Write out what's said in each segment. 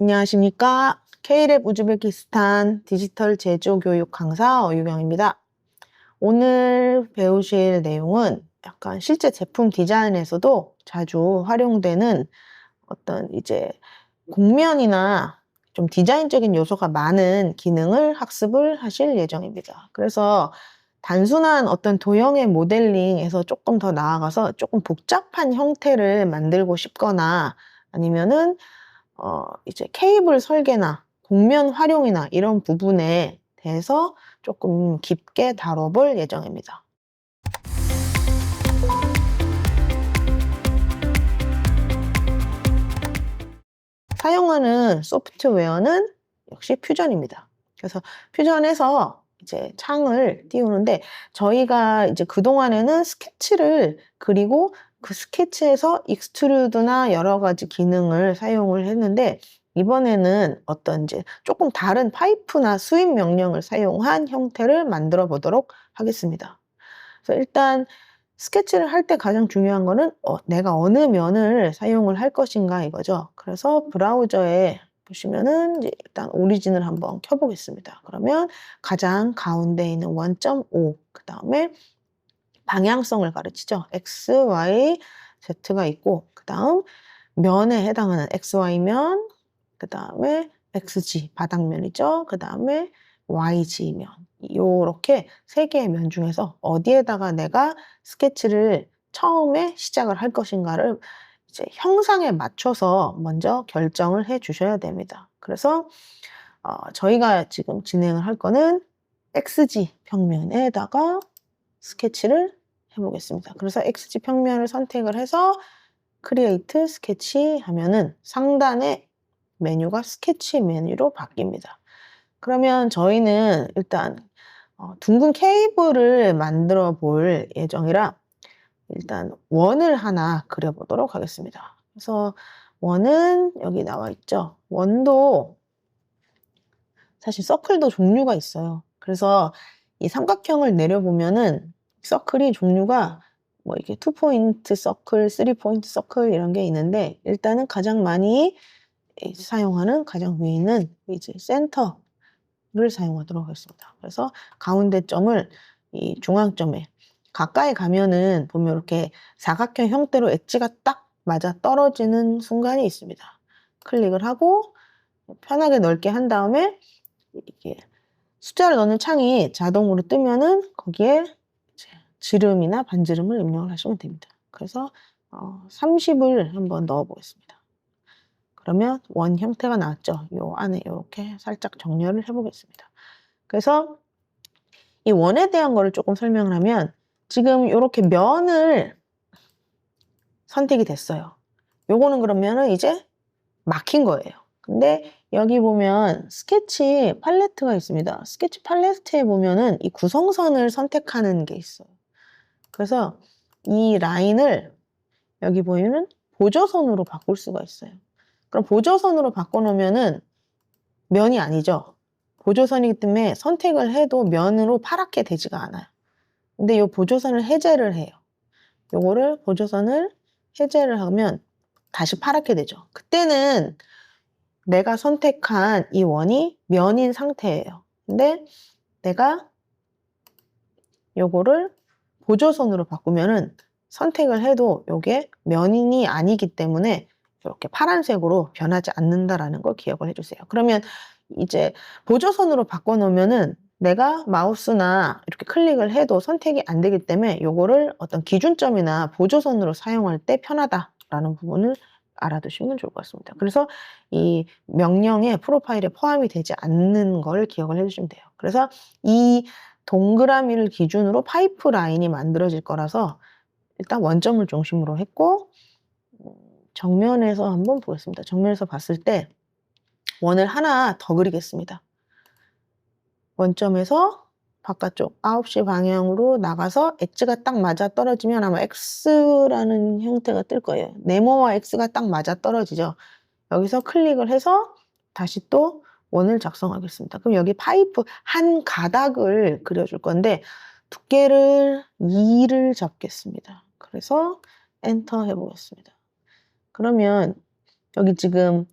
안녕하십니까. K랩 우즈베키스탄 디지털 제조 교육 강사 어유경입니다. 오늘 배우실 내용은 약간 실제 제품 디자인에서도 자주 활용되는 어떤 이제 곡면이나 좀 디자인적인 요소가 많은 기능을 학습을 하실 예정입니다. 그래서 단순한 어떤 도형의 모델링에서 조금 더 나아가서 조금 복잡한 형태를 만들고 싶거나 아니면은 이제 케이블 설계나 곡면 활용이나 이런 부분에 대해서 조금 깊게 다뤄볼 예정입니다. 사용하는 소프트웨어는 역시 퓨전입니다. 그래서 퓨전에서 이제 창을 띄우는데 저희가 이제 그동안에는 스케치를 그리고 그 스케치에서 익스트루드나 여러 가지 기능을 사용을 했는데 이번에는 어떤 이제 조금 다른 파이프나 스윕 명령을 사용한 형태를 만들어 보도록 하겠습니다. 그래서 일단 스케치를 할 때 가장 중요한 거는 내가 어느 면을 사용을 할 것인가 이거죠. 그래서 브라우저에 보시면은 이제 일단 오리진을 한번 켜보겠습니다. 그러면 가장 가운데 있는 1.5 그 다음에 방향성을 가르치죠. X, Y, Z가 있고 그 다음 면에 해당하는 XY면 그 다음에 XG 바닥면이죠. 그 다음에 YG면 요렇게 세 개의 면 중에서 어디에다가 내가 스케치를 처음에 시작을 할 것인가를 이제 형상에 맞춰서 먼저 결정을 해 주셔야 됩니다. 그래서 저희가 지금 진행을 할 거는 XG 평면에다가 스케치를 해보겠습니다. 그래서 XG 평면을 선택을 해서 크리에이트 스케치 하면은 상단에 메뉴가 스케치 메뉴로 바뀝니다. 그러면 저희는 일단 둥근 케이블을 만들어 볼 예정이라 일단 원을 하나 그려보도록 하겠습니다. 그래서 원은 여기 나와 있죠. 원도 사실 서클도 종류가 있어요. 그래서 이 삼각형을 내려보면은 서클이 종류가 뭐 이렇게 2포인트 서클, 3포인트 서클 이런 게 있는데 일단은 가장 많이 사용하는 가장 위에 있는 이제 센터를 사용하도록 하겠습니다. 그래서 가운데 점을 이 중앙점에 가까이 가면은 보면 이렇게 사각형 형태로 엣지가 딱 맞아 떨어지는 순간이 있습니다. 클릭을 하고 편하게 넓게 한 다음에 이게 숫자를 넣는 창이 자동으로 뜨면은 거기에 이제 지름이나 반지름을 입력을 하시면 됩니다. 그래서 30을 한번 넣어 보겠습니다. 그러면 원 형태가 나왔죠. 요 안에 이렇게 살짝 정렬을 해보겠습니다. 그래서 이 원에 대한 거를 조금 설명을 하면 지금 이렇게 면을 선택이 됐어요. 요거는 그러면은 이제 막힌 거예요. 근데 여기 보면 스케치 팔레트가 있습니다. 스케치 팔레트에 보면은 이 구성선을 선택하는 게 있어요. 그래서 이 라인을 여기 보이는 보조선으로 바꿀 수가 있어요. 그럼 보조선으로 바꿔놓으면은 면이 아니죠. 보조선이기 때문에 선택을 해도 면으로 파랗게 되지가 않아요. 근데 이 보조선을 해제를 해요. 요거를 보조선을 해제를 하면 다시 파랗게 되죠. 그때는 내가 선택한 이 원이 면인 상태예요. 근데 내가 요거를 보조선으로 바꾸면은 선택을 해도 요게 면이 아니기 때문에 이렇게 파란색으로 변하지 않는다라는 걸 기억을 해주세요. 그러면 이제 보조선으로 바꿔놓으면은 내가 마우스나 이렇게 클릭을 해도 선택이 안 되기 때문에 요거를 어떤 기준점이나 보조선으로 사용할 때 편하다라는 부분을 알아두시면 좋을 것 같습니다. 그래서 이 명령의 프로파일에 포함이 되지 않는 걸 기억을 해주시면 돼요. 그래서 이 동그라미를 기준으로 파이프 라인이 만들어질 거라서 일단 원점을 중심으로 했고 정면에서 한번 보겠습니다. 정면에서 봤을 때 원을 하나 더 그리겠습니다. 원점에서 바깥쪽 9시 방향으로 나가서 엣지가 딱 맞아 떨어지면 아마 X라는 형태가 뜰 거예요. 네모와 X가 딱 맞아 떨어지죠. 여기서 클릭을 해서 다시 또 원을 작성하겠습니다. 그럼 여기 파이프 한 가닥을 그려줄 건데 두께를 2를 잡겠습니다. 그래서 엔터 해보겠습니다. 그러면 여기 지금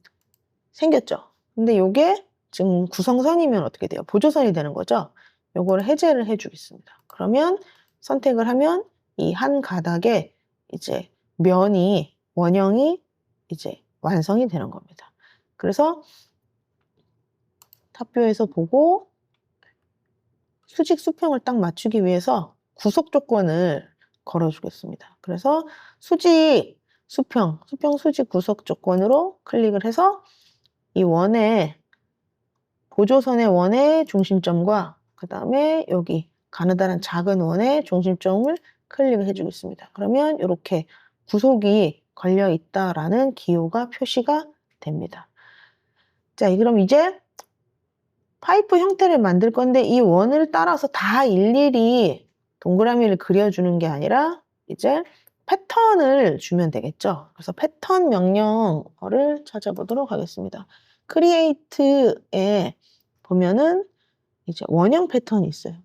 생겼죠. 근데 요게 지금 구성선이면 어떻게 돼요? 보조선이 되는 거죠. 요거를 해제를 해 주겠습니다. 그러면 선택을 하면 이 한 가닥에 이제 원형이 이제 완성이 되는 겁니다. 그래서 탑뷰에서 보고 수직 수평을 딱 맞추기 위해서 구속 조건을 걸어 주겠습니다. 그래서 수직 수평 수직 구속 조건으로 클릭을 해서 이 보조선의 원의 중심점과 그 다음에 여기 가느다란 작은 원의 중심점을 클릭을 해주겠습니다. 그러면 이렇게 구속이 걸려 있다라는 기호가 표시가 됩니다. 자, 그럼 이제 파이프 형태를 만들 건데 이 원을 따라서 다 일일이 동그라미를 그려주는 게 아니라 이제 패턴을 주면 되겠죠. 그래서 패턴 명령어를 찾아보도록 하겠습니다. 크리에이트에 보면은 이제 원형 패턴이 있어요.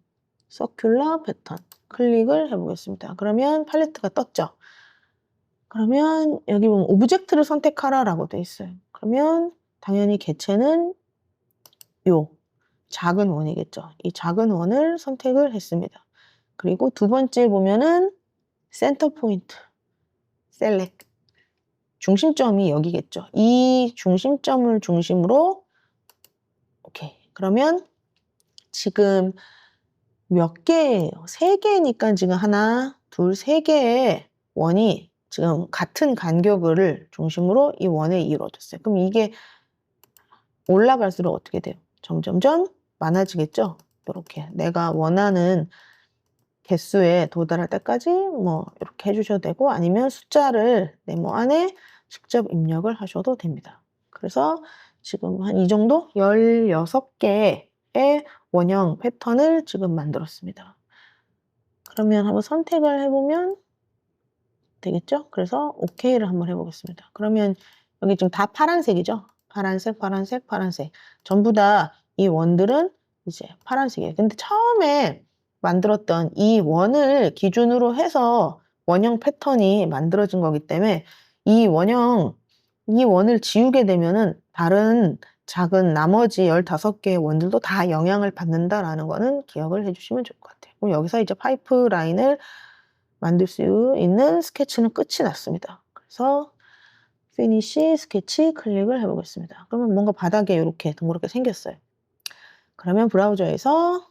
서큘러 패턴 클릭을 해보겠습니다. 그러면 팔레트가 떴죠. 그러면 여기 보면 오브젝트를 선택하라라고 되어 있어요. 그러면 당연히 개체는 요 작은 원이겠죠. 이 작은 원을 선택을 했습니다. 그리고 두 번째 보면은 센터 포인트 셀렉 중심점이 여기겠죠. 이 중심점을 중심으로 오케이. 그러면 지금 몇 개예요? 3개니까 지금 하나, 둘, 3개의 원이 지금 같은 간격을 중심으로 이 원에 이루어졌어요. 그럼 이게 올라갈수록 어떻게 돼요? 점점점 많아지겠죠? 이렇게 내가 원하는 개수에 도달할 때까지 뭐 이렇게 해주셔도 되고 아니면 숫자를 네모 안에 직접 입력을 하셔도 됩니다. 그래서 지금 한 이 정도 16개의 원형 패턴을 지금 만들었습니다. 그러면 한번 선택을 해보면 되겠죠? 그래서 OK를 한번 해보겠습니다. 그러면 여기 지금 다 파란색이죠? 파란색, 파란색, 파란색. 전부 다 이 원들은 이제 파란색이에요. 근데 처음에 만들었던 이 원을 기준으로 해서 원형 패턴이 만들어진 거기 때문에 이 원을 지우게 되면은 다른 작은 나머지 15개의 원들도 다 영향을 받는다라는 거는 기억을 해주시면 좋을 것 같아요. 그럼 여기서 이제 파이프 라인을 만들 수 있는 스케치는 끝이 났습니다. 그래서 피니시 스케치 클릭을 해보겠습니다. 그러면 뭔가 바닥에 이렇게 둥그렇게 생겼어요. 그러면 브라우저에서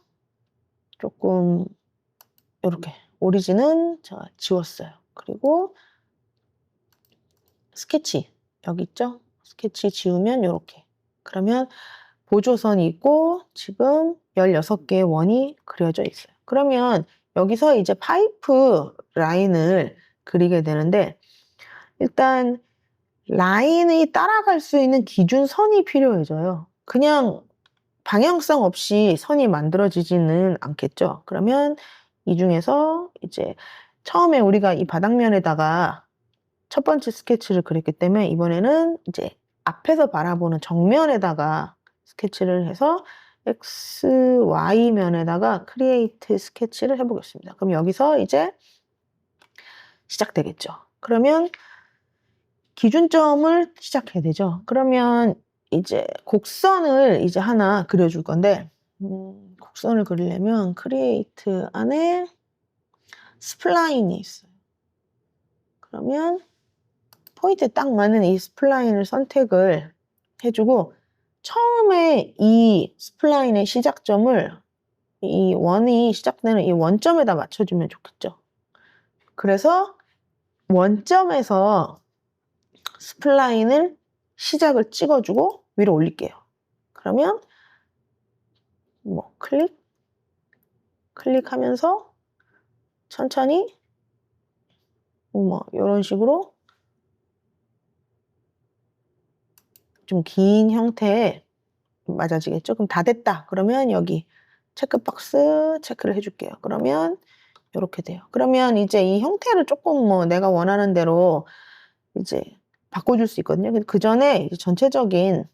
조금 이렇게 오리진은 제가 지웠어요. 그리고 스케치 여기 있죠? 스케치 지우면 이렇게. 그러면 보조선이 있고 지금 16개의 원이 그려져 있어요. 그러면 여기서 이제 파이프 라인을 그리게 되는데 일단 라인이 따라갈 수 있는 기준선이 필요해져요. 그냥 방향성 없이 선이 만들어지지는 않겠죠. 그러면 이 중에서 이제 처음에 우리가 이 바닥면에다가 첫 번째 스케치를 그렸기 때문에 이번에는 이제 앞에서 바라보는 정면에다가 스케치를 해서 X, Y 면에다가 크리에이트 스케치를 해보겠습니다. 그럼 여기서 이제 시작되겠죠. 그러면 기준점을 시작해야 되죠. 그러면 이제 곡선을 이제 하나 그려줄 건데 곡선을 그리려면 크리에이트 안에 스플라인이 있어요. 그러면 포인트에 딱 맞는 이 스플라인을 선택을 해주고 처음에 이 스플라인의 시작점을 이 원이 시작되는 이 원점에다 맞춰주면 좋겠죠. 그래서 원점에서 스플라인을 시작을 찍어주고 위로 올릴게요. 그러면 뭐 클릭하면서 천천히 뭐 이런 식으로 좀 긴 형태에 맞아지겠죠? 그럼 다 됐다. 그러면 여기 체크박스 체크를 해줄게요. 그러면 이렇게 돼요. 그러면 이제 이 형태를 조금 뭐 내가 원하는 대로 이제 바꿔줄 수 있거든요. 그 전에 이제 전체적인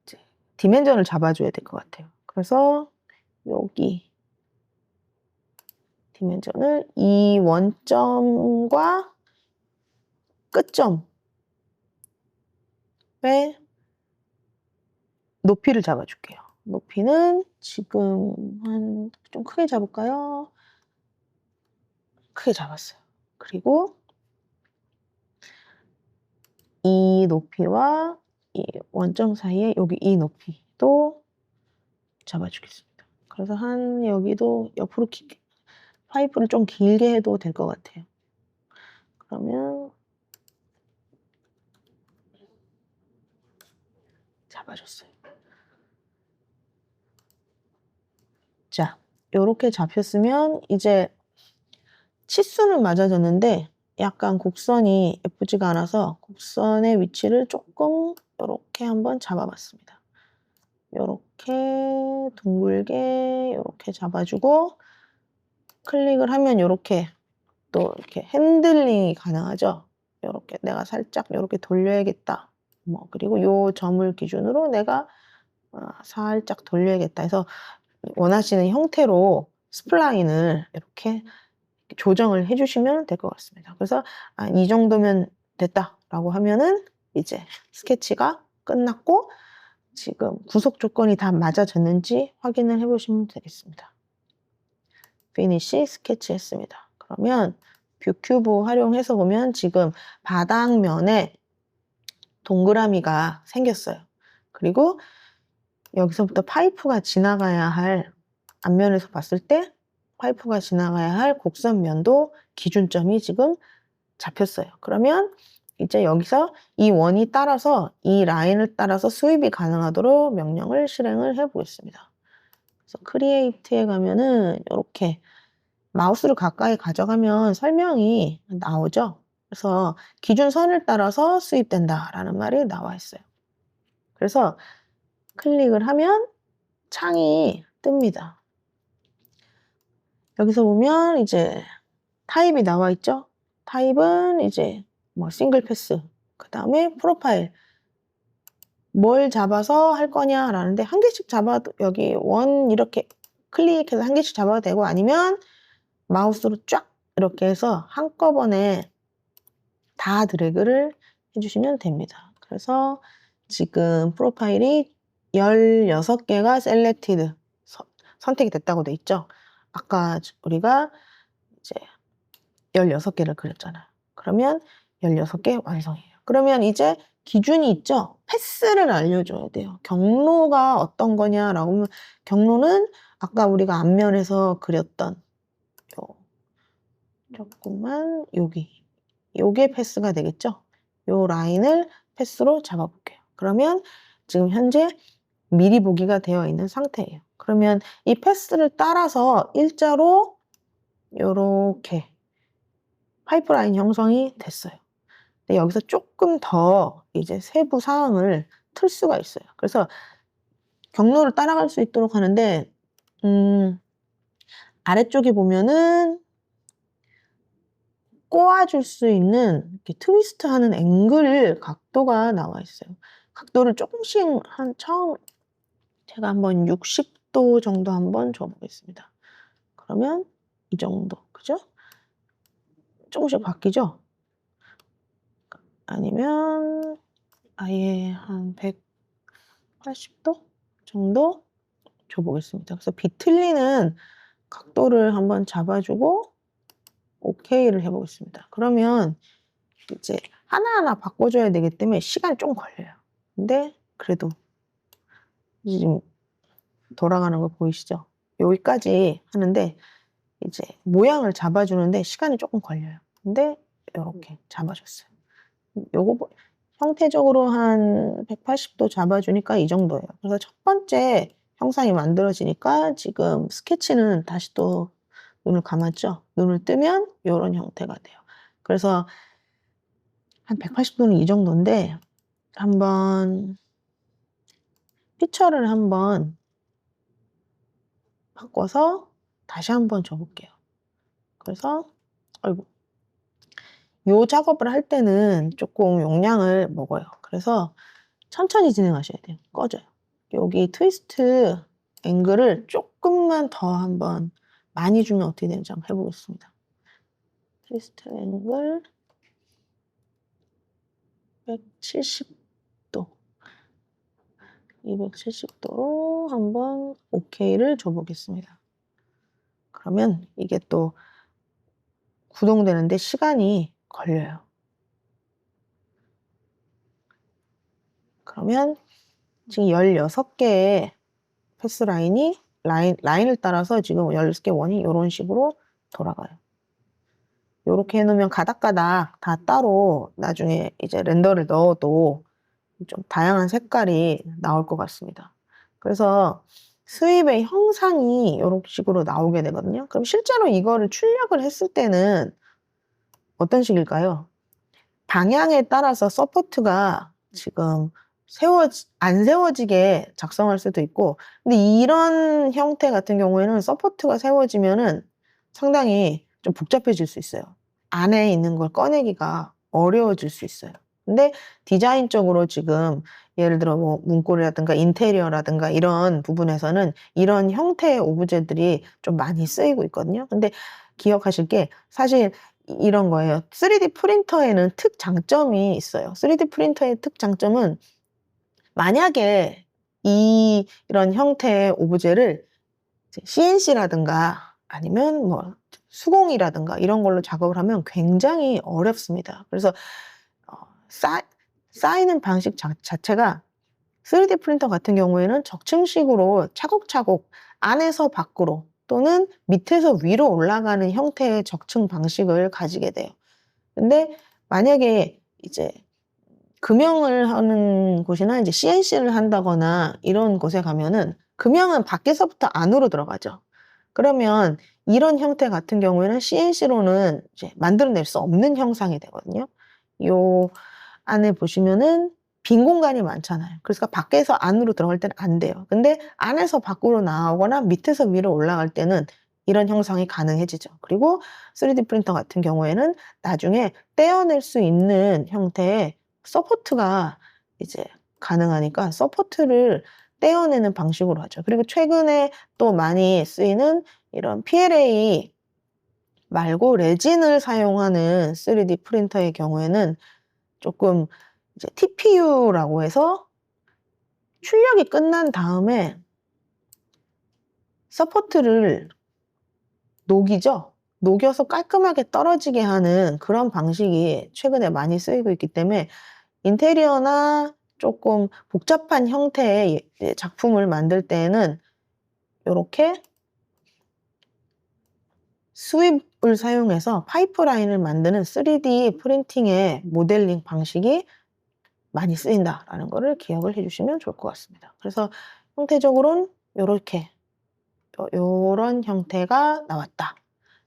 이제 디멘전을 잡아줘야 될 것 같아요. 그래서 여기 디멘전을 이 원점과 끝점에 높이를 잡아줄게요. 높이는 지금 좀 크게 잡을까요? 크게 잡았어요. 그리고 이 높이와 이 원점 사이에 여기 이 높이도 잡아주겠습니다. 그래서 여기도 옆으로 파이프를 좀 길게 해도 될 것 같아요. 그러면 잡아줬어요. 자, 요렇게 잡혔으면 이제 치수는 맞아졌는데 약간 곡선이 예쁘지가 않아서 곡선의 위치를 조금 요렇게 한번 잡아봤습니다. 요렇게 둥글게 요렇게 잡아주고 클릭을 하면 요렇게 또 이렇게 핸들링이 가능하죠. 요렇게 내가 살짝 요렇게 돌려야겠다. 그리고 요 점을 기준으로 내가 살짝 돌려야겠다 해서 원하시는 형태로 스플라인을 이렇게 조정을 해주시면 될 것 같습니다. 그래서 이 정도면 됐다라고 하면은 이제 스케치가 끝났고 지금 구속 조건이 다 맞아졌는지 확인을 해보시면 되겠습니다. 피니시 스케치 했습니다. 그러면 뷰 큐브 활용해서 보면 지금 바닥면에 동그라미가 생겼어요. 그리고 여기서부터 파이프가 지나가야 할 앞면에서 봤을 때 파이프가 지나가야 할 곡선면도 기준점이 지금 잡혔어요. 그러면 이제 여기서 이 원이 따라서 이 라인을 따라서 수입이 가능하도록 명령을 실행을 해 보겠습니다. 그래서 크리에이트에 가면은 이렇게 마우스를 가까이 가져가면 설명이 나오죠. 그래서 기준선을 따라서 수입된다라는 말이 나와 있어요. 그래서 클릭을 하면 창이 뜹니다. 여기서 보면 이제 타입이 나와 있죠. 타입은 이제 싱글 패스, 그 다음에 프로파일 뭘 잡아서 할 거냐라는데 한 개씩 잡아도 여기 원 이렇게 클릭해서 한 개씩 잡아도 되고 아니면 마우스로 쫙 이렇게 해서 한꺼번에 다 드래그를 해주시면 됩니다. 그래서 지금 프로파일이 16개가 셀렉티드 선택이 됐다고 돼 있죠. 아까 우리가 이제 16개를 그렸잖아요. 그러면 16개 완성이에요. 그러면 이제 기준이 있죠. 패스를 알려줘야 돼요. 경로가 어떤 거냐라고 하면 경로는 아까 우리가 앞면에서 그렸던 조금만 요게 패스가 되겠죠. 요 라인을 패스로 잡아볼게요. 그러면 지금 현재 미리 보기가 되어 있는 상태예요. 그러면 이 패스를 따라서 일자로 요렇게 파이프라인 형성이 됐어요. 근데 여기서 조금 더 이제 세부 사항을 틀 수가 있어요. 그래서 경로를 따라갈 수 있도록 하는데 아래쪽에 보면은 꼬아줄 수 있는 이렇게 트위스트하는 앵글 각도가 나와 있어요. 각도를 조금씩 처음 제가 한번 60도 정도 한번 줘보겠습니다. 그러면 이 정도, 그죠? 조금씩 바뀌죠? 아니면 아예 한 180도 정도 줘보겠습니다. 그래서 비틀리는 각도를 한번 잡아주고 OK를 해보겠습니다. 그러면 이제 하나하나 바꿔줘야 되기 때문에 시간이 좀 걸려요. 근데 그래도 지금 돌아가는 거 보이시죠? 여기까지 하는데 이제 모양을 잡아주는데 시간이 조금 걸려요. 근데 이렇게 잡아줬어요. 요거 형태적으로 한 180도 잡아주니까 이 정도예요. 그래서 첫 번째 형상이 만들어지니까 지금 스케치는 다시 또 눈을 감았죠. 눈을 뜨면 이런 형태가 돼요. 그래서 한 180도는 이 정도인데 한번 피처를 한번 바꿔서 다시 한번 줘볼게요. 그래서 아이고 요 작업을 할 때는 조금 용량을 먹어요. 그래서 천천히 진행하셔야 돼요. 꺼져요. 여기 트위스트 앵글을 조금만 더 한번 많이 주면 어떻게 되는지 한번 해보겠습니다. 트위스트 앵글 170도 270도로 한번 OK를 줘보겠습니다. 그러면 이게 또 구동되는데 시간이 걸려요. 그러면 지금 16개의 패스 라인을 따라서 지금 16개 원이 이런 식으로 돌아가요. 이렇게 해놓으면 가닥가닥 다 따로 나중에 이제 렌더를 넣어도 좀 다양한 색깔이 나올 것 같습니다. 그래서 스윕의 형상이 이런 식으로 나오게 되거든요. 그럼 실제로 이거를 출력을 했을 때는 어떤 식일까요? 방향에 따라서 서포트가 지금 안 세워지게 작성할 수도 있고, 근데 이런 형태 같은 경우에는 서포트가 세워지면은 상당히 좀 복잡해질 수 있어요. 안에 있는 걸 꺼내기가 어려워질 수 있어요. 근데 디자인적으로 지금 예를 들어 뭐 문고리라든가 인테리어라든가 이런 부분에서는 이런 형태의 오브제들이 좀 많이 쓰이고 있거든요. 근데 기억하실 게 사실 이런 거예요. 3D 프린터에는 특장점이 있어요. 3D 프린터의 특장점은 만약에 이런 형태의 오브제를 CNC라든가 아니면 뭐 수공이라든가 이런 걸로 작업을 하면 굉장히 어렵습니다. 그래서 쌓이는 방식 자체가 3D 프린터 같은 경우에는 적층식으로 차곡차곡 안에서 밖으로 또는 밑에서 위로 올라가는 형태의 적층 방식을 가지게 돼요. 근데 만약에 이제 금형을 하는 곳이나 이제 CNC를 한다거나 이런 곳에 가면은 금형은 밖에서부터 안으로 들어가죠. 그러면 이런 형태 같은 경우에는 CNC로는 이제 만들어낼 수 없는 형상이 되거든요. 요 안에 보시면은 빈 공간이 많잖아요. 그래서 밖에서 안으로 들어갈 때는 안 돼요. 근데 안에서 밖으로 나오거나 밑에서 위로 올라갈 때는 이런 형상이 가능해지죠. 그리고 3D 프린터 같은 경우에는 나중에 떼어낼 수 있는 형태의 서포트가 이제 가능하니까 서포트를 떼어내는 방식으로 하죠. 그리고 최근에 또 많이 쓰이는 이런 PLA 말고 레진을 사용하는 3D 프린터의 경우에는 조금 이제 TPU라고 해서 출력이 끝난 다음에 서포트를 녹이죠. 녹여서 깔끔하게 떨어지게 하는 그런 방식이 최근에 많이 쓰이고 있기 때문에 인테리어나 조금 복잡한 형태의 작품을 만들 때에는 이렇게 스윕을 사용해서 파이프라인을 만드는 3D 프린팅의 모델링 방식이 많이 쓰인다라는 거를 기억을 해주시면 좋을 것 같습니다. 그래서 형태적으로는 이렇게 요런 형태가 나왔다.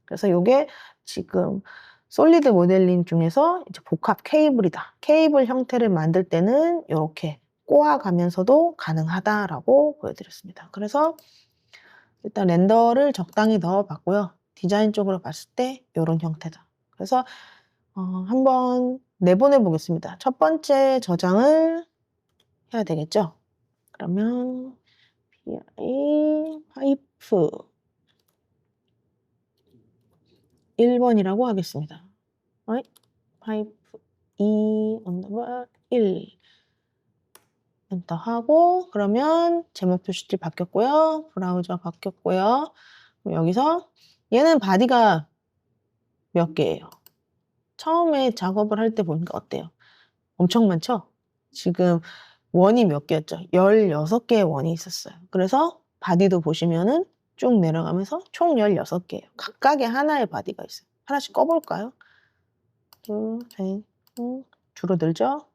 그래서 이게 지금 솔리드 모델링 중에서 이제 복합 케이블이다. 케이블 형태를 만들 때는 이렇게 꼬아가면서도 가능하다라고 보여드렸습니다. 그래서 일단 렌더를 적당히 넣어봤고요. 디자인 쪽으로 봤을 때 이런 형태다. 그래서 한번 내보내 보겠습니다. 첫 번째 저장을 해야 되겠죠? 그러면 PI 파이프 1번이라고 하겠습니다. 파이프 2_1 엔터하고 그러면 제목 표시지 바뀌었고요. 브라우저 바뀌었고요. 그럼 여기서 얘는 바디가 몇 개예요? 처음에 작업을 할 때 보니까 어때요? 엄청 많죠? 지금 원이 몇 개였죠? 16개의 원이 있었어요. 그래서 바디도 보시면은 쭉 내려가면서 총 16개예요. 각각의 하나의 바디가 있어요. 하나씩 꺼볼까요? 둘, 셋, 줄어들죠?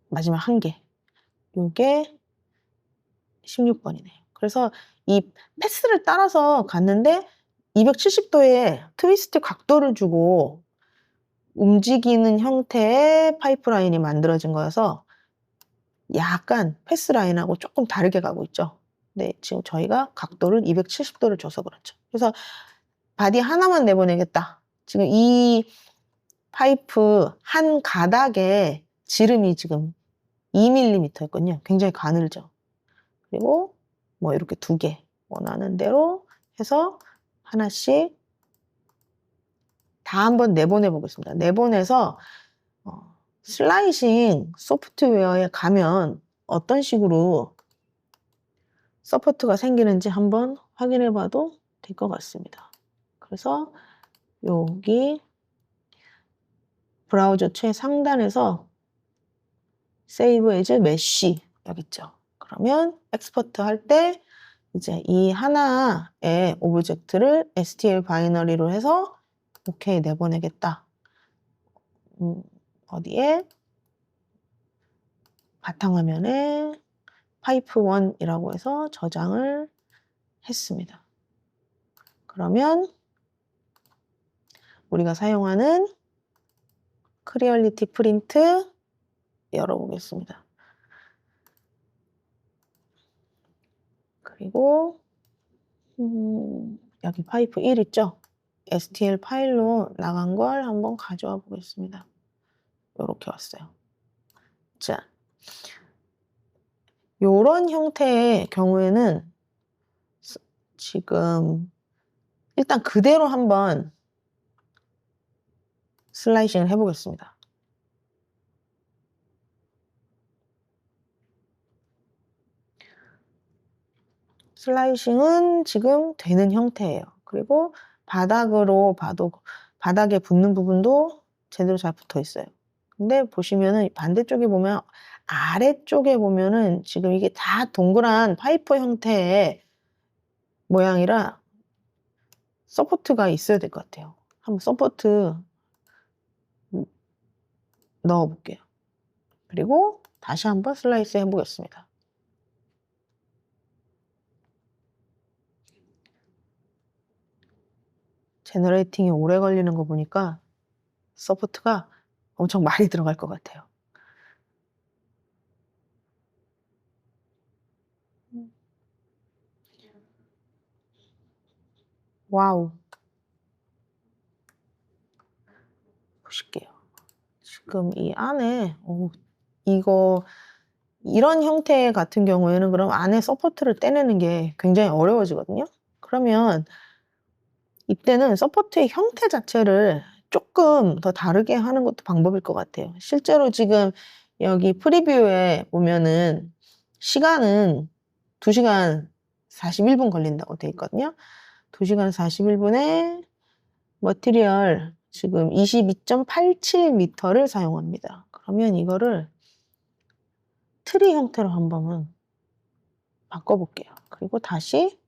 마지막 한 개. 요게 16번이네요. 그래서 이 패스를 따라서 갔는데 270도의 트위스트 각도를 주고 움직이는 형태의 파이프라인이 만들어진 거여서 약간 패스라인하고 조금 다르게 가고 있죠. 네, 지금 저희가 각도를 270도를 줘서 그렇죠. 그래서 바디 하나만 내보내겠다. 지금 이 파이프 한 가닥에 지름이 지금 2mm였거든요. 굉장히 가늘죠. 그리고 뭐 이렇게 2개 원하는 대로 해서 하나씩 다 한번 내보내 보겠습니다. 내보내서 슬라이싱 소프트웨어에 가면 어떤 식으로 서포트가 생기는지 한번 확인해 봐도 될 것 같습니다. 그래서 여기 브라우저 최상단에서 Save as Mesh 여기 있죠. 그러면 엑스포트 할 때 이제 이 하나의 오브젝트를 STL 바이너리로 해서 오케이 내보내겠다. 어디에? 바탕화면에 파이프 1이라고 해서 저장을 했습니다. 그러면 우리가 사용하는 크리얼리티 프린트 열어보겠습니다. 그리고 여기 파이프 1 있죠? STL 파일로 나간 걸 한번 가져와 보겠습니다. 이렇게 왔어요. 자, 요런 형태의 경우에는 지금 일단 그대로 한번 슬라이싱을 해보겠습니다. 슬라이싱은 지금 되는 형태예요. 그리고 바닥으로 봐도 바닥에 붙는 부분도 제대로 잘 붙어 있어요. 근데 보시면은 반대쪽에 보면 아래쪽에 보면은 지금 이게 다 동그란 파이프 형태의 모양이라 서포트가 있어야 될 것 같아요. 한번 서포트 넣어 볼게요. 그리고 다시 한번 슬라이스 해보겠습니다. 제너레이팅이 오래 걸리는 거 보니까 서포트가 엄청 많이 들어갈 것 같아요. 와우. 보실게요. 지금 이 안에 이런 형태 같은 경우에는 그럼 안에 서포트를 떼내는 게 굉장히 어려워지거든요. 그러면 이때는 서포트의 형태 자체를 조금 더 다르게 하는 것도 방법일 것 같아요. 실제로 지금 여기 프리뷰에 보면은 시간은 2시간 41분 걸린다고 돼 있거든요. 2시간 41분에 머티리얼 지금 22.87m를 사용합니다. 그러면 이거를 트리 형태로 한번 바꿔볼게요. 그리고 다시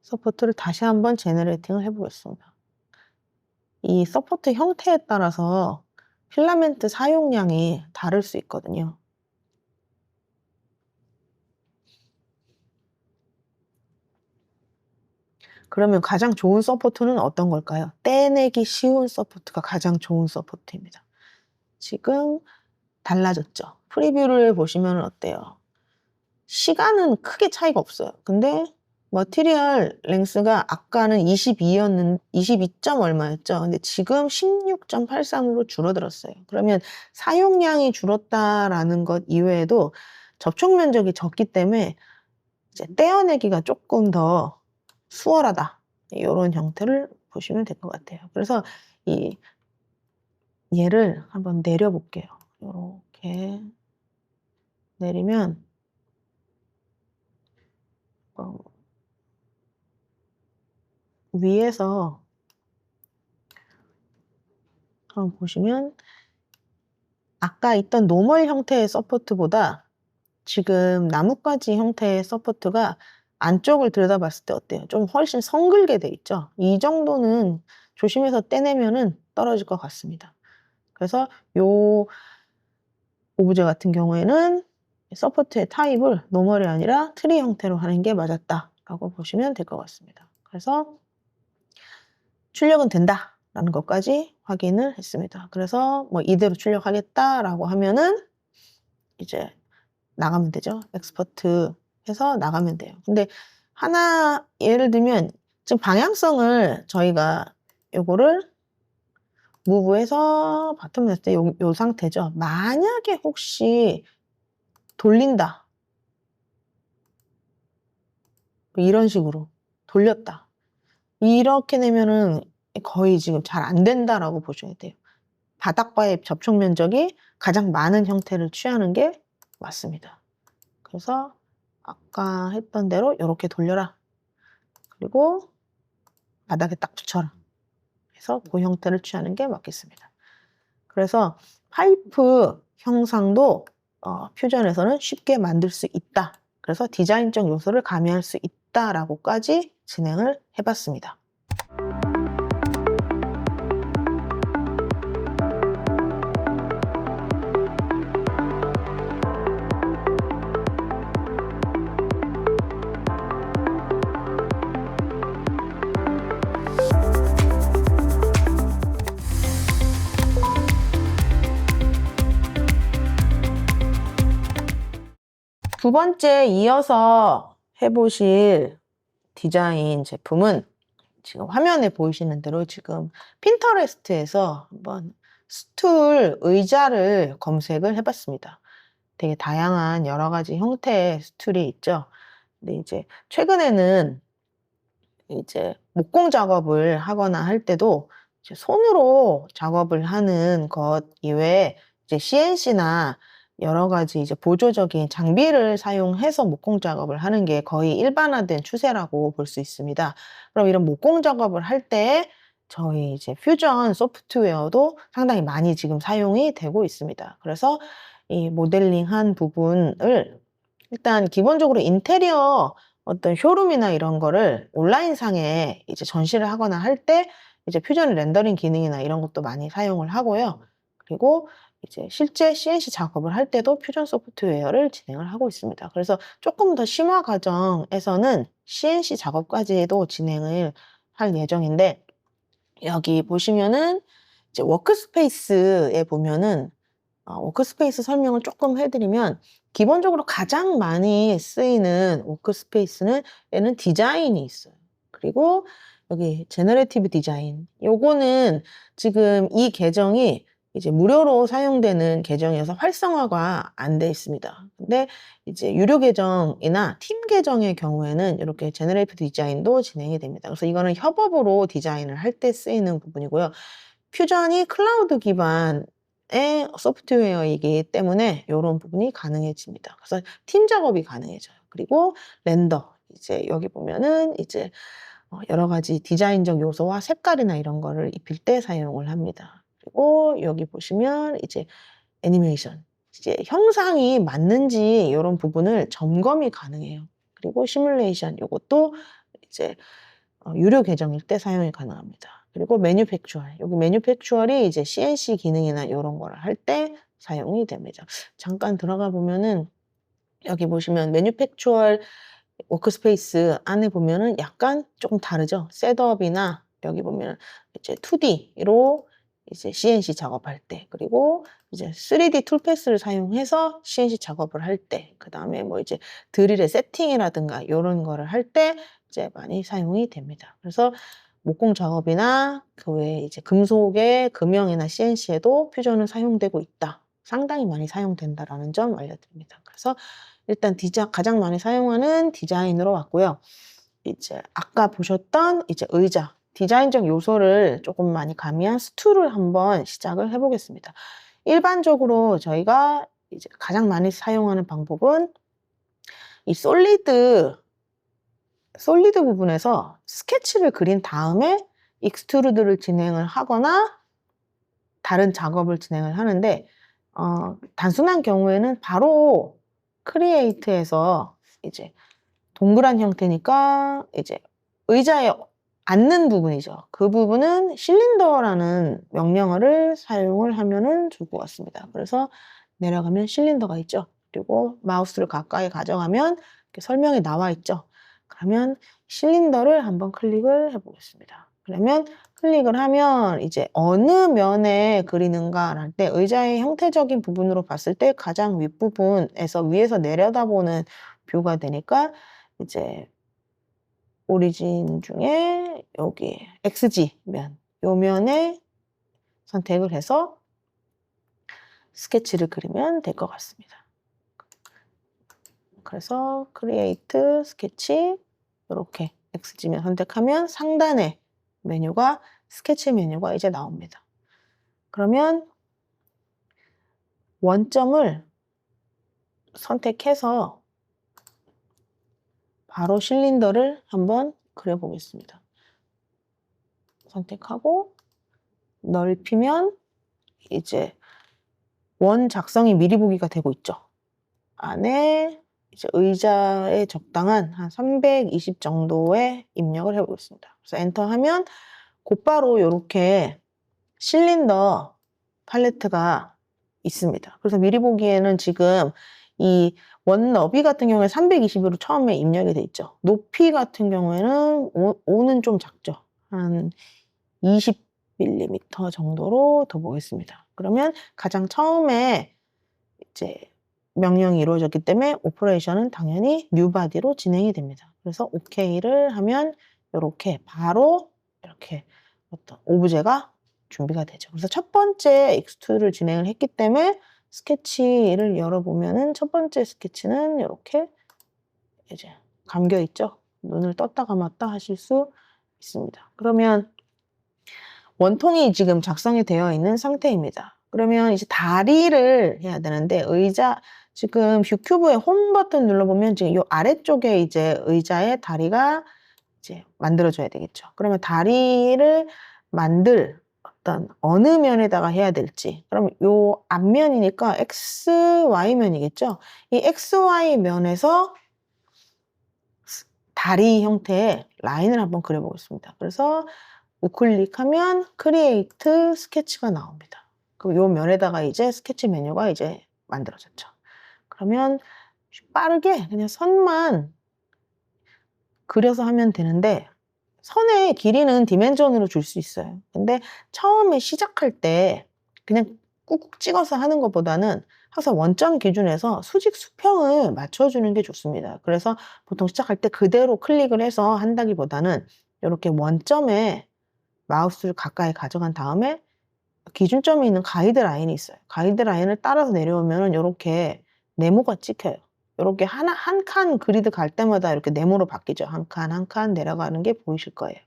서포트를 다시 한번 제너레이팅을 해보겠습니다. 이 서포트 형태에 따라서 필라멘트 사용량이 다를 수 있거든요. 그러면 가장 좋은 서포트는 어떤 걸까요? 떼내기 쉬운 서포트가 가장 좋은 서포트입니다. 지금 달라졌죠? 프리뷰를 보시면 어때요? 시간은 크게 차이가 없어요. 근데 머티리얼 랭스가 아까는 22점 얼마였죠? 근데 지금 16.83으로 줄어들었어요. 그러면 사용량이 줄었다라는 것 이외에도 접촉 면적이 적기 때문에 이제 떼어내기가 조금 더 수월하다. 이런 형태를 보시면 될 것 같아요. 그래서 얘를 한번 내려볼게요. 이렇게 내리면 위에서 한번 보시면 아까 있던 노멀 형태의 서포트보다 지금 나뭇가지 형태의 서포트가 안쪽을 들여다봤을 때 어때요? 좀 훨씬 성글게 돼 있죠? 이 정도는 조심해서 떼내면은 떨어질 것 같습니다. 그래서 요 오브제 같은 경우에는 서포트의 타입을 노멀이 아니라 트리 형태로 하는 게 맞았다라고 보시면 될 것 같습니다. 그래서 출력은 된다라는 것까지 확인을 했습니다. 그래서 뭐 이대로 출력하겠다라고 하면은 이제 나가면 되죠. 엑스포트 해서 나가면 돼요. 근데 하나 예를 들면 지금 방향성을 저희가 요거를 무브해서 바텀 냈을 때 요 상태죠. 만약에 혹시 돌린다. 이런 식으로 돌렸다. 이렇게 내면은 거의 지금 잘 안 된다라고 보셔야 돼요. 바닥과의 접촉 면적이 가장 많은 형태를 취하는 게 맞습니다. 그래서 아까 했던 대로 요렇게 돌려라. 그리고 바닥에 딱 붙여라. 그래서 그 형태를 취하는 게 맞겠습니다. 그래서 파이프 형상도 퓨전에서는 쉽게 만들 수 있다. 그래서 디자인적 요소를 가미할 수 있다라고까지 진행을 해봤습니다. 두 번째 이어서 해보실 디자인 제품은 지금 화면에 보이시는 대로 지금 핀터레스트에서 한번 스툴 의자를 검색을 해봤습니다. 되게 다양한 여러 가지 형태의 스툴이 있죠. 근데 이제 최근에는 이제 목공 작업을 하거나 할 때도 이제 손으로 작업을 하는 것 이외에 이제 CNC나 여러 가지 이제 보조적인 장비를 사용해서 목공 작업을 하는 게 거의 일반화된 추세라고 볼 수 있습니다. 그럼 이런 목공 작업을 할 때 저희 이제 퓨전 소프트웨어도 상당히 많이 지금 사용이 되고 있습니다. 그래서 이 모델링한 부분을 일단 기본적으로 인테리어 어떤 쇼룸이나 이런 거를 온라인상에 이제 전시를 하거나 할 때 이제 퓨전 렌더링 기능이나 이런 것도 많이 사용을 하고요. 그리고 이제 실제 CNC 작업을 할 때도 퓨전 소프트웨어를 진행을 하고 있습니다. 그래서 조금 더 심화 과정에서는 CNC 작업까지도 진행을 할 예정인데, 여기 보시면은 이제 워크스페이스에 보면은 워크스페이스 설명을 조금 해드리면, 기본적으로 가장 많이 쓰이는 워크스페이스는 얘는 디자인이 있어요. 그리고 여기 제너레이티브 디자인, 요거는 지금 이 계정이 이제 무료로 사용되는 계정이어서 활성화가 안 돼 있습니다. 근데 이제 유료 계정이나 팀 계정의 경우에는 이렇게 제너레이티브 디자인도 진행이 됩니다. 그래서 이거는 협업으로 디자인을 할 때 쓰이는 부분이고요. 퓨전이 클라우드 기반의 소프트웨어이기 때문에 이런 부분이 가능해집니다. 그래서 팀 작업이 가능해져요. 그리고 렌더, 이제 여기 보면은 이제 여러 가지 디자인적 요소와 색깔이나 이런 거를 입힐 때 사용을 합니다. 그리고 여기 보시면 이제 애니메이션, 이제 형상이 맞는지 이런 부분을 점검이 가능해요. 그리고 시뮬레이션, 이것도 이제 유료 계정일 때 사용이 가능합니다. 그리고 매뉴팩처얼, 여기 매뉴팩처얼이 이제 CNC 기능이나 이런 거를 할 때 사용이 됩니다. 잠깐 들어가 보면은 여기 보시면 매뉴팩처얼 워크스페이스 안에 보면은 약간 조금 다르죠. 셋업이나 여기 보면 이제 2D로 이제 CNC 작업할 때, 그리고 이제 3D 툴패스를 사용해서 CNC 작업을 할 때, 그 다음에 뭐 이제 드릴의 세팅이라든가 이런 거를 할 때 이제 많이 사용이 됩니다. 그래서 목공 작업이나 그 외에 이제 금속의 금형이나 CNC에도 퓨전은 사용되고 있다. 상당히 많이 사용된다라는 점 알려드립니다. 그래서 일단 가장 많이 사용하는 디자인으로 왔고요. 이제 아까 보셨던 이제 의자, 디자인적 요소를 조금 많이 가미한 스툴을 한번 시작을 해보겠습니다. 일반적으로 저희가 이제 가장 많이 사용하는 방법은 이 솔리드 부분에서 스케치를 그린 다음에 익스트루드를 진행을 하거나 다른 작업을 진행을 하는데, 단순한 경우에는 바로 크리에이트에서 이제 동그란 형태니까 이제 의자에 앉는 부분이죠. 그 부분은 실린더라는 명령어를 사용을 하면은 좋을 것 같습니다. 그래서 내려가면 실린더가 있죠. 그리고 마우스를 가까이 가져가면 이렇게 설명이 나와 있죠. 그러면 실린더를 한번 클릭을 해보겠습니다. 그러면 클릭을 하면 이제 어느 면에 그리는가 할 때 의자의 형태적인 부분으로 봤을 때 가장 윗부분에서 위에서 내려다보는 뷰가 되니까 이제 오리진 중에 여기 XG 면, 요 면에 선택을 해서 스케치를 그리면 될 것 같습니다. 그래서 크리에이트 스케치 이렇게 X지면 선택하면 상단에 메뉴가 스케치 메뉴가 이제 나옵니다. 그러면 원점을 선택해서 바로 실린더를 한번 그려보겠습니다. 선택하고 넓히면 이제 원 작성이 미리 보기가 되고 있죠. 안에 이제 의자에 적당한 한 320 정도의 입력을 해보겠습니다. 그래서 엔터 하면 곧바로 이렇게 실린더 팔레트가 있습니다. 그래서 미리 보기에는 지금 이 원 너비 같은 경우에 320으로 처음에 입력이 돼 있죠. 높이 같은 경우에는 5는 좀 작죠. 한 20mm 정도로 더 보겠습니다. 그러면 가장 처음에 이제 명령이 이루어졌기 때문에 오퍼레이션은 당연히 뉴바디로 진행이 됩니다. 그래서 OK를 하면 이렇게 바로 이렇게 어떤 오브제가 준비가 되죠. 그래서 첫 번째 익스트루드를 진행을 했기 때문에 스케치를 열어보면은 첫 번째 스케치는 이렇게 이제 감겨 있죠. 눈을 떴다 감았다 하실 수 있습니다. 그러면 원통이 지금 작성이 되어 있는 상태입니다. 그러면 이제 다리를 해야 되는데 의자 지금 뷰큐브의 홈 버튼 눌러보면 지금 이 아래쪽에 이제 의자의 다리가 이제 만들어져야 되겠죠. 그러면 다리를 만들 어떤 어느 면에다가 해야 될지. 그럼 요 앞면이니까 XY면이겠죠. 이 XY 면에서 다리 형태의 라인을 한번 그려보겠습니다. 그래서 우클릭하면 크리에이트 스케치가 나옵니다. 그럼 요 면에다가 이제 스케치 메뉴가 이제 만들어졌죠. 그러면 빠르게 그냥 선만 그려서 하면 되는데 선의 길이는 디멘전으로 줄 수 있어요. 근데 처음에 시작할 때 그냥 꾹꾹 찍어서 하는 것보다는 항상 원점 기준에서 수직 수평을 맞춰주는 게 좋습니다. 그래서 보통 시작할 때 그대로 클릭을 해서 한다기보다는 이렇게 원점에 마우스를 가까이 가져간 다음에 기준점이 있는 가이드 라인이 있어요. 가이드 라인을 따라서 내려오면 이렇게 네모가 찍혀요. 이렇게 한 칸 그리드 갈 때마다 이렇게 네모로 바뀌죠. 한 칸, 한 칸 내려가는 게 보이실 거예요.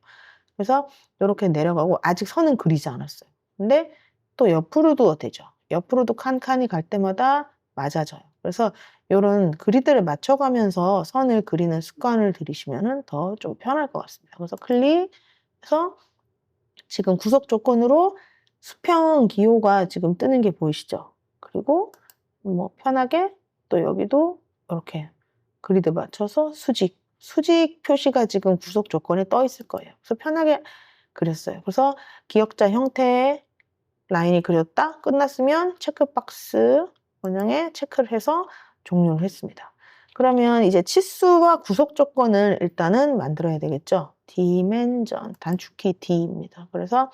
그래서 이렇게 내려가고 아직 선은 그리지 않았어요. 근데 또 옆으로도 되죠. 옆으로도 칸칸이 갈 때마다 맞아져요. 그래서 이런 그리드를 맞춰가면서 선을 그리는 습관을 들이시면 더 좀 편할 것 같습니다. 그래서 클릭해서 지금 구석 조건으로 수평 기호가 지금 뜨는 게 보이시죠? 그리고 뭐 편하게 또 여기도 이렇게 그리드 맞춰서 수직 표시가 지금 구석 조건에 떠 있을 거예요. 그래서 편하게 그렸어요. 그래서 기역자 형태의 라인이 그렸다 끝났으면 체크박스 원형에 체크를 해서 종료를 했습니다. 그러면 이제 치수와 구속 조건을 일단은 만들어야 되겠죠. 디멘전 단축키 D입니다. 그래서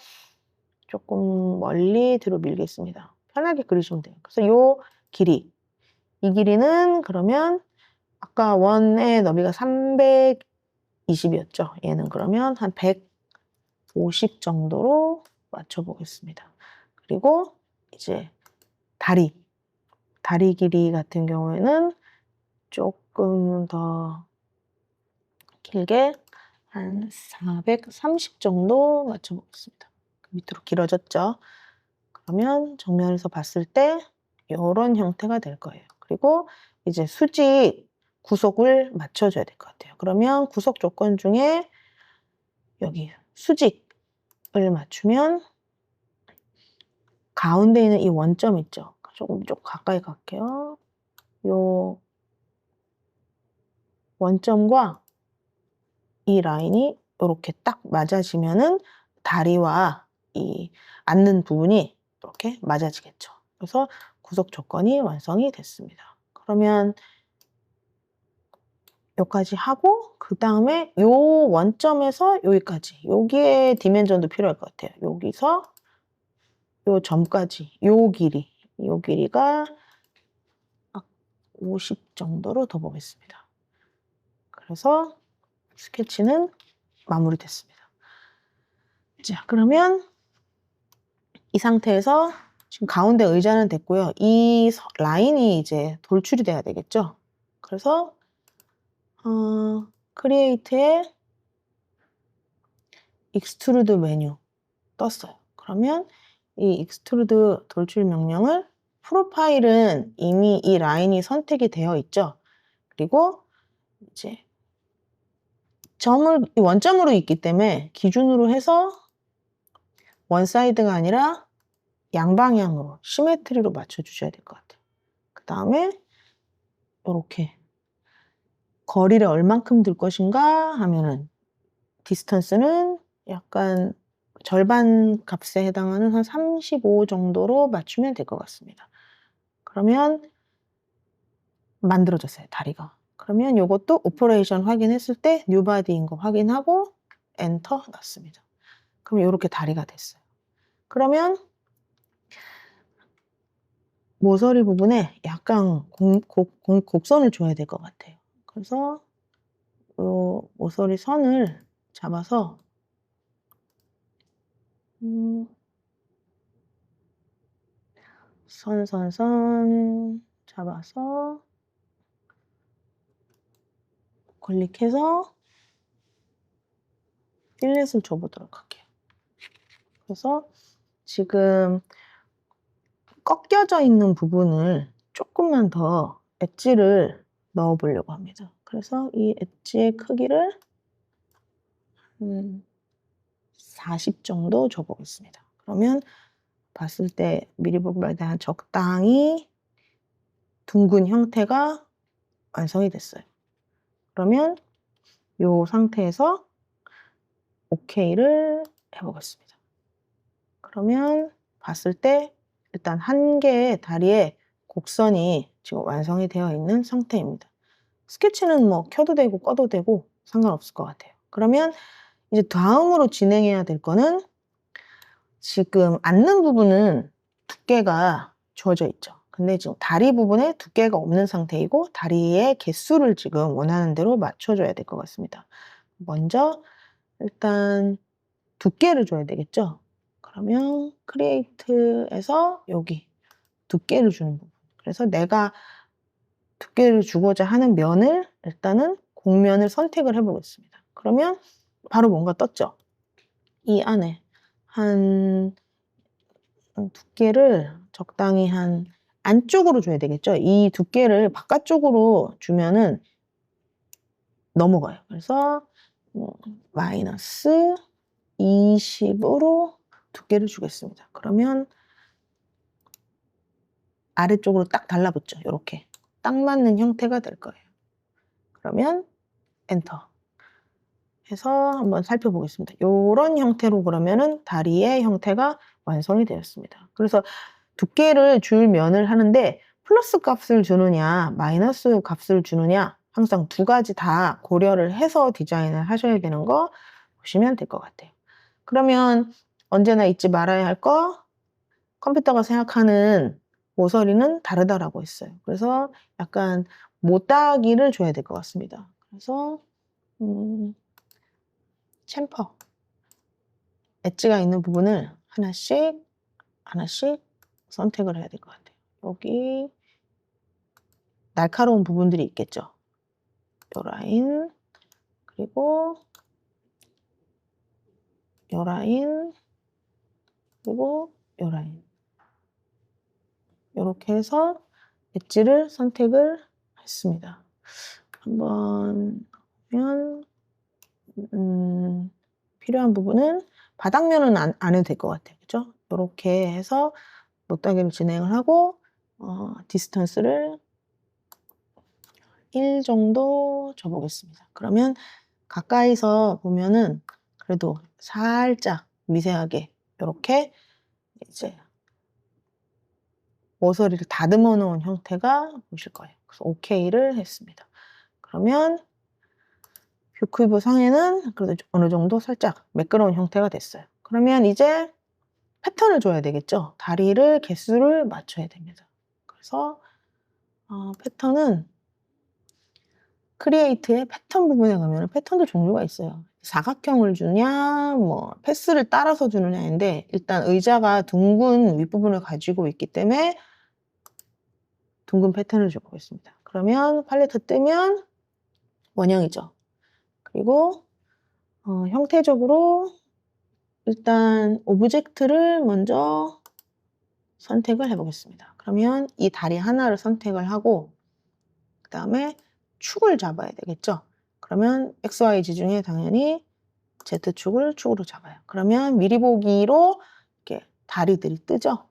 조금 멀리 뒤로 밀겠습니다. 편하게 그리시면 돼요. 그래서 요 길이 이 길이는 그러면 아까 원의 너비가 320이었죠. 얘는 그러면 한 150 정도로 맞춰보겠습니다. 그리고 이제 다리 길이 같은 경우에는 조금 더 길게 한 430 정도 맞춰보겠습니다. 밑으로 길어졌죠. 그러면 정면에서 봤을 때 이런 형태가 될 거예요. 그리고 이제 수직 구속을 맞춰줘야 될 것 같아요. 그러면 구속 조건 중에 여기 수직을 맞추면 가운데 있는 이 원점 있죠. 조금 가까이 갈게요. 요 원점과 이 라인이 이렇게 딱 맞아지면은 다리와 이 앉는 부분이 이렇게 맞아지겠죠. 그래서 구속 조건이 완성이 됐습니다. 그러면 여기까지 하고 그 다음에 요 원점에서 여기까지 여기에 디멘전도 필요할 것 같아요. 여기서 요 점까지 요 길이가 50 정도로 더 보겠습니다. 그래서 스케치는 마무리됐습니다. 자, 그러면 이 상태에서 지금 가운데 의자는 됐고요. 이 라인이 이제 돌출이 돼야 되겠죠. 그래서 크리에이트에 익스트루드 메뉴 떴어요. 그러면 이 익스트루드 돌출 명령을 프로파일은 이미 이 라인이 선택이 되어 있죠. 그리고 이제 점을 원점으로 있기 때문에 기준으로 해서 원사이드가 아니라 양방향으로 시메트리로 맞춰주셔야 될 것 같아요. 그 다음에 이렇게 거리를 얼만큼 둘 것인가 하면은 디스턴스는 약간 절반 값에 해당하는 한 35 정도로 맞추면 될 것 같습니다. 그러면 만들어졌어요, 다리가. 그러면 이것도 오퍼레이션 확인했을 때 뉴바디인 거 확인하고 엔터 넣습니다. 그럼 이렇게 다리가 됐어요. 그러면 모서리 부분에 약간 곡선을 줘야 될 것 같아요. 그래서 요 모서리 선을 잡아서 선 잡아서 클릭해서 필렛을 줘보도록 할게요. 그래서 지금 꺾여져 있는 부분을 조금만 더 엣지를 넣어 보려고 합니다. 그래서 이 엣지의 크기를 40 정도 줘보겠습니다. 그러면 봤을 때 미리 보기보다 적당히 둥근 형태가 완성이 됐어요. 그러면 이 상태에서 OK를 해보겠습니다. 그러면 봤을 때 일단 한 개의 다리에 곡선이 지금 완성이 되어 있는 상태입니다. 스케치는 뭐 켜도 되고 꺼도 되고 상관없을 것 같아요. 그러면 이제 다음으로 진행해야 될 거는 지금 앉는 부분은 두께가 주어져 있죠. 근데 지금 다리 부분에 두께가 없는 상태이고 다리의 개수를 지금 원하는 대로 맞춰줘야 될 것 같습니다. 먼저 일단 두께를 줘야 되겠죠. 그러면 크리에이트에서 여기 두께를 주는 부분. 그래서 내가 두께를 주고자 하는 면을 일단은 곡면을 선택을 해보겠습니다. 그러면 바로 뭔가 떴죠. 이 안에 한 두께를 적당히 한 안쪽으로 줘야 되겠죠. 이 두께를 바깥쪽으로 주면은 넘어가요. 그래서 마이너스 20으로 두께를 주겠습니다. 그러면 아래쪽으로 딱 달라붙죠. 이렇게 딱 맞는 형태가 될 거예요. 그러면 엔터 해서 한번 살펴보겠습니다. 이런 형태로 그러면은 다리의 형태가 완성이 되었습니다. 그래서 두께를 줄 면을 하는데 플러스 값을 주느냐 마이너스 값을 주느냐 항상 두 가지 다 고려를 해서 디자인을 하셔야 되는 거 보시면 될 것 같아요. 그러면 언제나 잊지 말아야 할 거 컴퓨터가 생각하는 모서리는 다르다라고 했어요. 그래서 약간 못따기를 줘야 될 것 같습니다. 그래서 챔퍼 엣지가 있는 부분을 하나씩 선택을 해야 될 것 같아요. 여기 날카로운 부분들이 있겠죠. 요 라인 그리고 요 라인 그리고 요 라인 요렇게 해서 엣지를 선택을 했습니다. 한번 보면 필요한 부분은 바닥면은 안 해도 될 것 같아요. 그죠? 요렇게 해서 못따기를 진행을 하고 디스턴스를 1 정도 줘보겠습니다. 그러면 가까이서 보면은 그래도 살짝 미세하게 이렇게 이제 모서리를 다듬어 놓은 형태가 보실 거예요. 그래서 OK를 했습니다. 그러면 뷰큐브 상에는 그래도 어느 정도 살짝 매끄러운 형태가 됐어요. 그러면 이제 패턴을 줘야 되겠죠. 다리를 개수를 맞춰야 됩니다. 그래서 패턴은 크리에이트의 패턴 부분에 가면 패턴도 종류가 있어요. 사각형을 주냐, 뭐 패스를 따라서 주느냐인데 일단 의자가 둥근 윗부분을 가지고 있기 때문에 둥근 패턴을 줘보겠습니다. 그러면 팔레트 뜨면 원형이죠. 그리고 형태적으로 일단 오브젝트를 먼저 선택을 해 보겠습니다. 그러면 이 다리 하나를 선택을 하고 그 다음에 축을 잡아야 되겠죠. 그러면 XYZ 중에 당연히 Z축을 축으로 잡아요. 그러면 미리 보기로 이렇게 다리들이 뜨죠.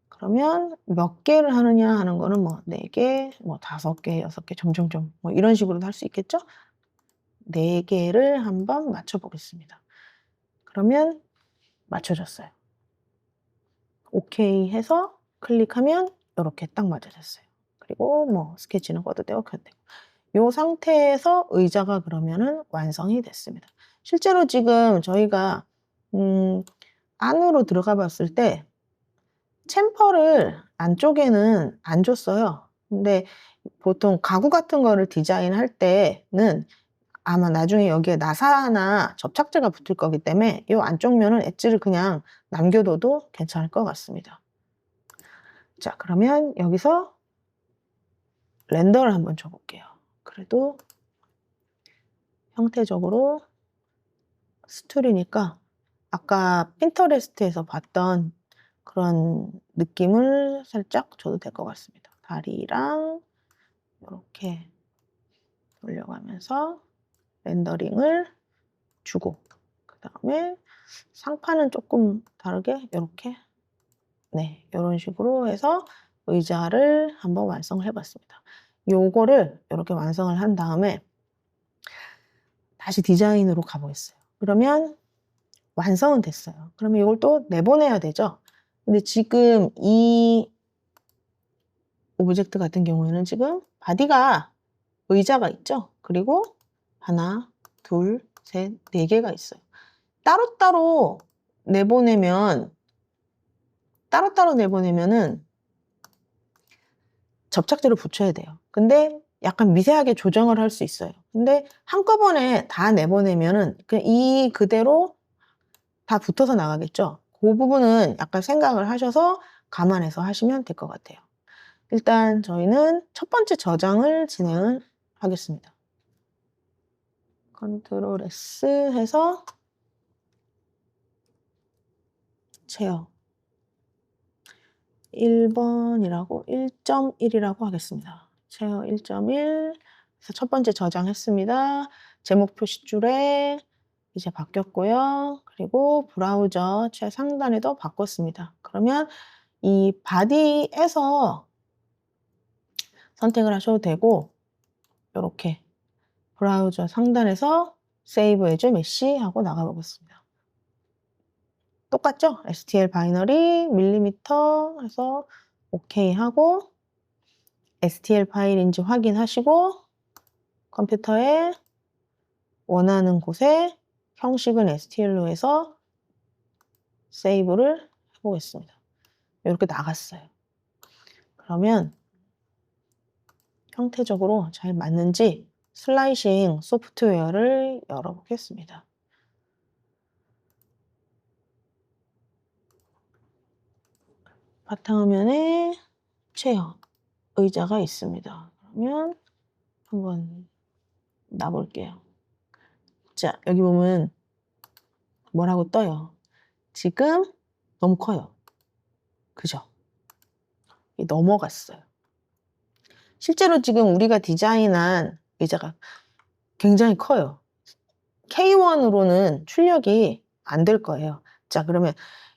그러면 몇 개를 하느냐 하는 거는 뭐 4개, 뭐 5개, 6개, 점점점 뭐 이런 식으로도 할 수 있겠죠. 4개를 한번 맞춰 보겠습니다. 그러면 맞춰졌어요. 오케이 해서 클릭하면 이렇게 딱 맞아졌어요. 그리고 뭐 스케치는 꺼도 되고 켜도 되고. 이 상태에서 의자가 그러면은 완성이 됐습니다. 실제로 지금 저희가 안으로 들어가 봤을 때 챔퍼를 안쪽에는 안 줬어요. 근데 보통 가구 같은 거를 디자인할 때는 아마 나중에 여기에 나사나 접착제가 붙을 거기 때문에 이 안쪽 면은 엣지를 그냥 남겨둬도 괜찮을 것 같습니다. 자, 그러면 여기서 렌더를 한번 줘볼게요. 그래도 형태적으로 스툴이니까 아까 핀터레스트에서 봤던 그런 느낌을 살짝 줘도 될 것 같습니다. 다리랑 이렇게 돌려가면서 렌더링을 주고 그 다음에 상판은 조금 다르게 이렇게 네, 이런 식으로 해서 의자를 한번 완성을 해봤습니다. 요거를 이렇게 완성을 한 다음에 다시 디자인으로 가보겠어요. 그러면 완성은 됐어요. 그러면 이걸 또 내보내야 되죠. 근데 지금 이 오브젝트 같은 경우에는 지금 바디가 의자가 있죠. 그리고 하나, 둘, 셋, 4개가 있어요. 따로따로 내보내면은 접착제를 붙여야 돼요. 근데 약간 미세하게 조정을 할 수 있어요. 근데 한꺼번에 다 내보내면은 그냥 이 그대로 다 붙어서 나가겠죠. 그 부분은 약간 생각을 하셔서 감안해서 하시면 될 것 같아요. 일단 저희는 첫 번째 저장을 진행을 하겠습니다. 컨트롤 S 해서 체어 1번이라고 1.1이라고 하겠습니다. 체어 1.1 그래서 첫 번째 저장했습니다. 제목 표시줄에 이제 바뀌었고요. 그리고 브라우저 최상단에도 바꿨습니다. 그러면 이 바디에서 선택을 하셔도 되고 이렇게 브라우저 상단에서 Save as Mesh 하고 나가보겠습니다. 똑같죠? STL 바이너리 밀리미터 해서 OK 하고 STL 파일인지 확인하시고 컴퓨터에 원하는 곳에 형식은 STL로 해서 세이브를 해보겠습니다. 이렇게 나갔어요. 그러면 형태적으로 잘 맞는지 슬라이싱 소프트웨어를 열어보겠습니다. 바탕화면에 체어, 의자가 있습니다. 그러면 한번 놔볼게요. 자, 여기 보면 뭐라고 떠요? 지금 너무 커요. 그죠? 넘어갔어요. 실제로 지금 우리가 디자인한 의자가 굉장히 커요. K1으로는 출력이 안 될 거예요. 자, 그러면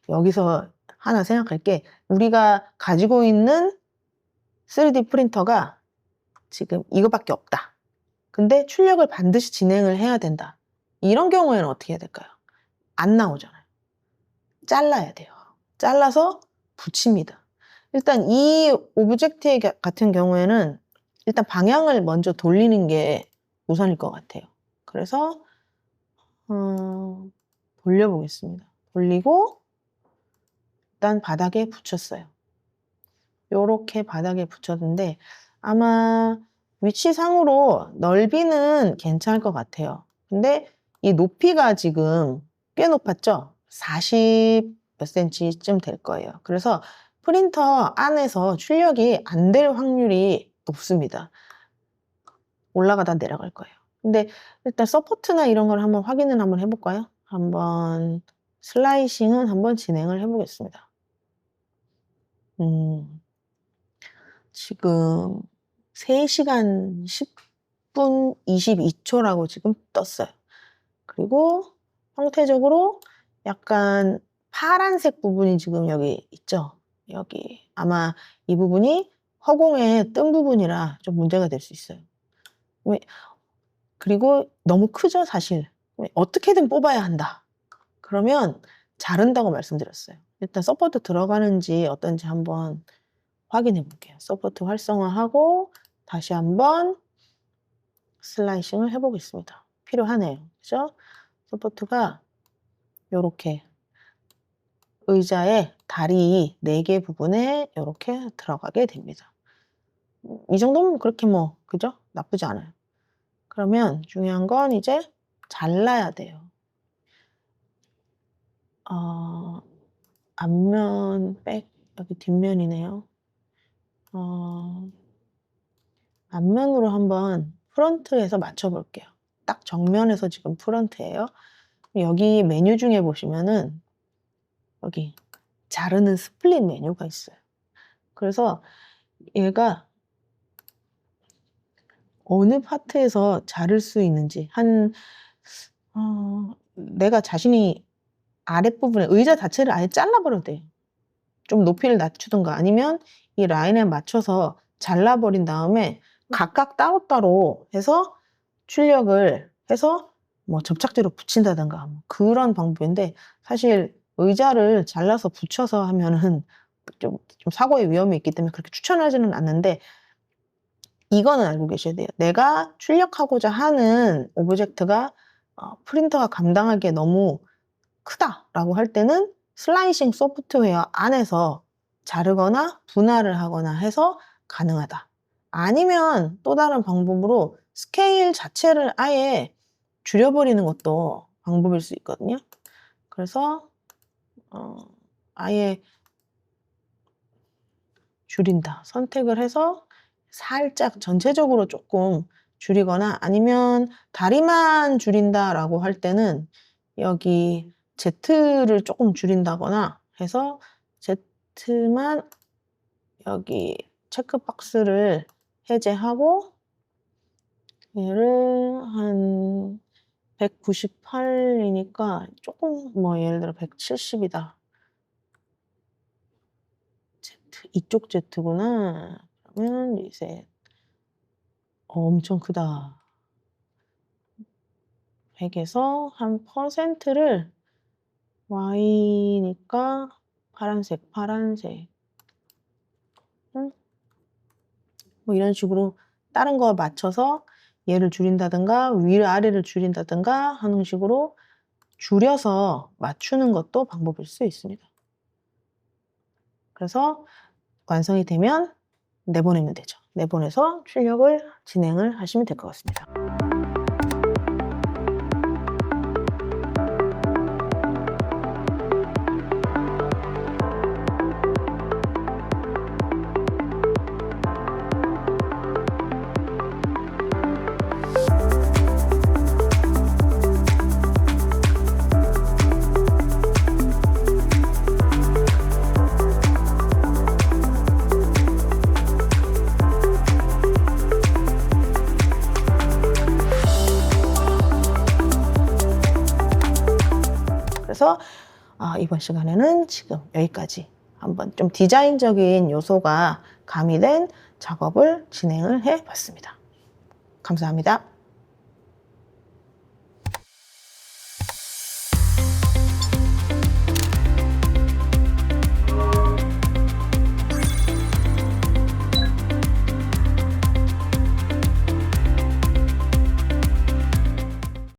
여기서 하나 생각할 게 우리가 가지고 있는 3D 프린터가 지금 이거밖에 없다. 근데 출력을 반드시 진행을 해야 된다. 이런 경우에는 어떻게 해야 될까요? 안 나오잖아요. 잘라야 돼요. 잘라서 붙입니다. 일단 이 오브젝트 같은 경우에는 일단 방향을 먼저 돌리는 게 우선일 것 같아요. 그래서 돌려보겠습니다. 돌리고 일단 바닥에 붙였어요. 요렇게 바닥에 붙였는데 아마 위치상으로 넓이는 괜찮을 것 같아요. 근데 이 높이가 지금 꽤 높았죠? 40 몇 cm쯤 될 거예요. 그래서 프린터 안에서 출력이 안 될 확률이 높습니다. 올라가다 내려갈 거예요. 근데 일단 서포트나 이런 걸 한번 확인을 한번 해볼까요? 한번 슬라이싱은 한번 진행을 해 보겠습니다. 지금 3시간 10분 22초라고 지금 떴어요. 그리고 형태적으로 약간 파란색 부분이 지금 여기 있죠? 여기. 아마 이 부분이 허공에 뜬 부분이라 좀 문제가 될 수 있어요. 그리고 너무 크죠, 사실. 어떻게든 뽑아야 한다. 그러면 자른다고 말씀드렸어요. 일단 서포트 들어가는지 어떤지 한번 확인해 볼게요. 서포트 활성화하고 다시 한번 슬라이싱을 해 보겠습니다. 필요하네요. 그죠? 서포트가 요렇게 의자의 다리 4개 부분에 요렇게 들어가게 됩니다. 이 정도면 그렇게 뭐, 그죠? 나쁘지 않아요. 그러면 중요한 건 이제 잘라야 돼요. 앞면, 백, 여기 뒷면이네요. 앞면으로 한번 프런트에서 맞춰 볼게요. 딱 정면에서 지금 프런트예요. 여기 메뉴 중에 보시면은 여기 자르는 스플릿 메뉴가 있어요. 그래서 얘가 어느 파트에서 자를 수 있는지 내가 자신이 아랫부분에 의자 자체를 아예 잘라버려도 돼요. 좀 높이를 낮추든가 아니면 이 라인에 맞춰서 잘라버린 다음에 각각 따로따로 해서 출력을 해서 뭐 접착제로 붙인다든가 뭐 그런 방법인데 사실 의자를 잘라서 붙여서 하면은 좀 사고의 위험이 있기 때문에 그렇게 추천하지는 않는데 이거는 알고 계셔야 돼요. 내가 출력하고자 하는 오브젝트가 프린터가 감당하기에 너무 크다라고 할 때는 슬라이싱 소프트웨어 안에서 자르거나 분할을 하거나 해서 가능하다. 아니면 또 다른 방법으로 스케일 자체를 아예 줄여버리는 것도 방법일 수 있거든요. 그래서 아예 줄인다. 선택을 해서 살짝 전체적으로 조금 줄이거나 아니면 다리만 줄인다라고 할 때는 여기 Z를 조금 줄인다거나 해서 Z만 여기 체크박스를 해제하고 얘를 한 198이니까 조금 뭐 예를 들어 170이다. Z, 이쪽 Z구나. 그러면 리셋. 엄청 크다. 100에서 한 퍼센트를 Y니까 파란색. 뭐 이런 식으로 다른 거 맞춰서 얘를 줄인다든가 위아래를 줄인다든가 하는 식으로 줄여서 맞추는 것도 방법일 수 있습니다. 그래서 완성이 되면 내보내면 되죠. 내보내서 출력을 진행을 하시면 될 것 같습니다. 그래서 이번 시간에는 지금 여기까지 한번 좀 디자인적인 요소가 가미된 작업을 진행을 해 봤습니다. 감사합니다.